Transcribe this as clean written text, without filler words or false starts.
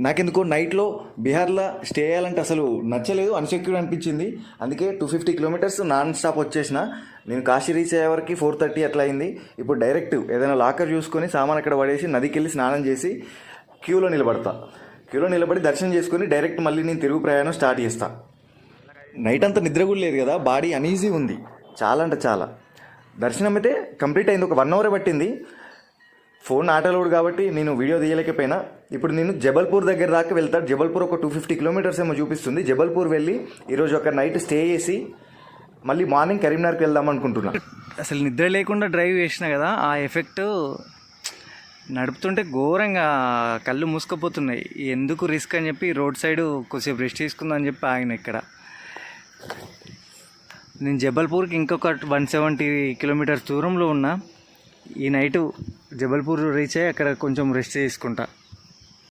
నాకెందుకో నైట్లో బీహార్లో స్టే చేయాలంటే అసలు నచ్చలేదు, అన్సెక్యూర్డ్ అనిపించింది. అందుకే 250 కిలోమీటర్స్ నాన్ స్టాప్ వచ్చేసిన. నేను కాశీ రీచ్ అయ్యే వరకు 4:30 అట్లా అయింది. ఇప్పుడు డైరెక్ట్ ఏదైనా లాకర్ చూసుకొని సామాన్ అక్కడ పడేసి నదికి వెళ్ళి స్నానం చేసి క్యూలో నిలబడి దర్శనం చేసుకొని డైరెక్ట్ మళ్ళీ నేను తిరుగు ప్రయాణం స్టార్ట్ చేస్తా. నైట్ అంతా నిద్ర కూడా లేదు కదా, బాడీ అనీజీ ఉంది చాలా అంటే చాలా. దర్శనం అయితే కంప్లీట్ అయింది, ఒక 1 అవర్ పట్టింది. ఫోన్ ఆటలోడు కాబట్టి నేను వీడియో తీయలేకపోయినా. ఇప్పుడు నేను జబల్పూర్ దగ్గర దాకా వెళ్తాను. జబల్పూర్ ఒక 250 కిలోమీటర్స్ ఏమో చూపిస్తుంది. జబల్పూర్ వెళ్ళి ఈరోజు ఒక నైట్ స్టే చేసి మళ్ళీ మార్నింగ్ కరీంనగర్కి వెళ్దాం అనుకుంటున్నా. అసలు నిద్ర లేకుండా డ్రైవ్ చేసిన కదా, ఆ ఎఫెక్ట్ నడుపుతుంటే ఘోరంగా కళ్ళు మూసుకుపోతున్నాయి. ఎందుకు రిస్క్ అని చెప్పి రోడ్ సైడ్ కొద్దిసేపు రెస్ట్ తీసుకుందాం అని చెప్పి ఆగిన. ఇక్కడ నేను జబల్పూర్కి ఇంకొక 170 కిలోమీటర్స్ దూరంలో ఉన్నా. ఈ నైటు జబల్పూర్ రీచ్ అయ్యి అక్కడ కొంచెం రెస్ట్ తీసుకుంటా.